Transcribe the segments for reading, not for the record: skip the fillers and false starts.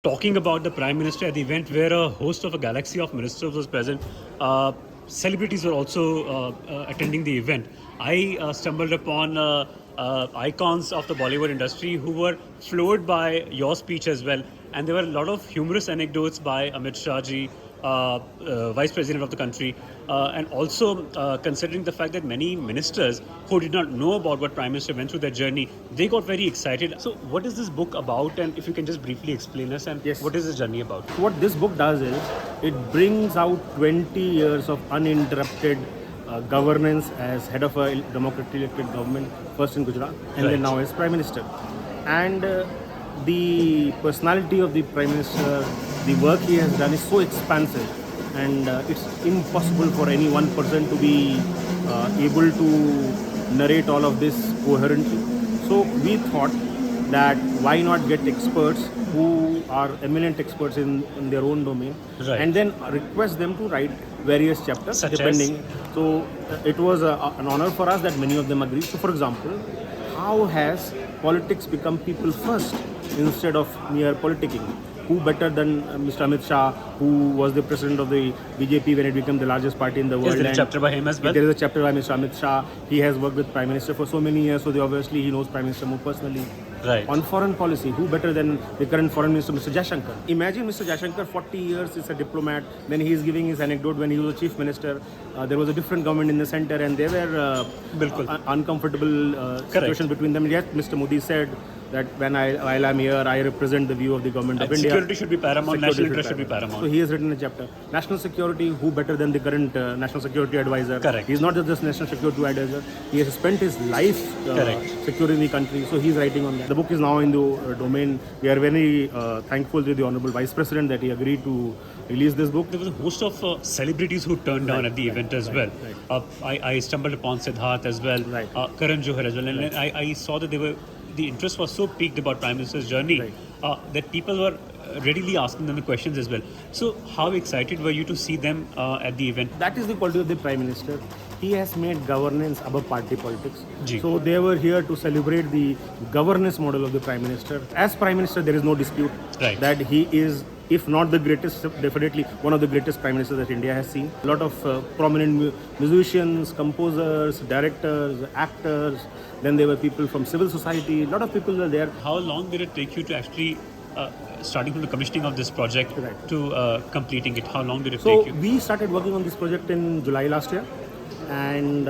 talking about the Prime Minister at the event where a host of a galaxy of ministers was present. Celebrities were also attending the event. I stumbled upon icons of the Bollywood industry who were floored by your speech as well. And there were a lot of humorous anecdotes by Amit Shah ji, Vice President of the country, and also considering the fact that many ministers who did not know about what Prime Minister went through their journey, they got very excited. So what is this book about, and if you can just briefly explain us, and what is this journey about? What this book does is, it brings out 20 years of uninterrupted governance as head of a democratically elected government, first in Gujarat and then now as Prime Minister. And the personality of the Prime Minister, the work he has done is so expansive, and it's impossible for any one person to be able to narrate all of this coherently. So we thought that why not get experts who are eminent experts in their own domain, and then request them to write various chapters depending. So it was an honor for us that many of them agreed. So for example, how has politics become people first instead of mere politicking? Who better than Mr. Amit Shah, who was the president of the BJP when it became the largest party in the world? Is there a chapter by him as well? There is a chapter by Mr. Amit Shah. He has worked with Prime Minister for so many years, so obviously he knows Prime Minister more personally. Right. On foreign policy, who better than the current foreign minister, Mr. Jaishankar? Imagine Mr. Jaishankar, 40 years is a diplomat. Then he is giving his anecdote when he was a chief minister. There was a different government in the center, and there were uncomfortable situations between them. Yet Mr. Modi said that while I'm here, I represent the view of the government of India. Security should be paramount, national interest should be paramount. So he has written a chapter. National security, who better than the current national security advisor? Correct. He's not just national security advisor. He has spent his life securing the country. So he's writing on that. The book is now in the domain. We are very thankful to the Honorable Vice President that he agreed to release this book. There was a host of celebrities who turned down at the event as well. I stumbled upon Siddharth as well, Karan Johar as well, and I saw that the interest was so peaked about Prime Minister's journey that people were readily asking them the questions as well. So how excited were you to see them at the event? That is the quality of the Prime Minister. He has made governance above party politics. So they were here to celebrate the governance model of the Prime Minister. As Prime Minister, there is no dispute that he is, if not the greatest, definitely one of the greatest Prime Ministers that India has seen. A lot of prominent musicians, composers, directors, actors. Then there were people from civil society. A lot of people were there. How long did it take you to actually, starting from the commissioning of this project to completing it? How long did it take you? So we started working on this project in July last year. And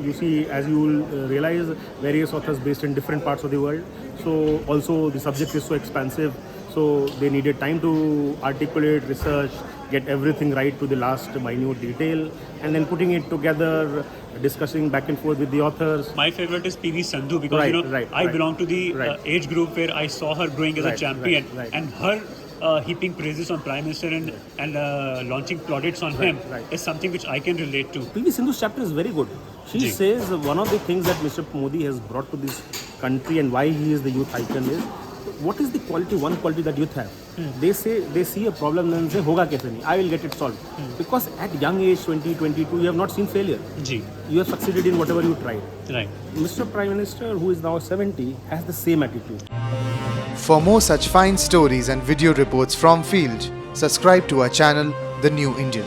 you see, as you will realize, various authors based in different parts of the world. So also the subject is so expansive. So they needed time to articulate, research, get everything right to the last minute detail, and then putting it together, discussing back and forth with the authors. My favorite is PV Sindhu because I belong to the age group where I saw her growing as a champion, and her heaping praises on Prime Minister and launching plaudits on him is something which I can relate to. PV Sindhu's chapter is very good. She says one of the things that Mr. Modi has brought to this country and why he is the youth icon is, what is the one quality that youth have? They say they see a problem and say, "Hoga kaise nahi? I will get it solved." Because at young age, 20, 22, you have not seen failure. You have succeeded in whatever you tried. Mr. Prime Minister, who is now 70, has the same attitude. For more such fine stories and video reports from field, subscribe to our channel, The New Indian.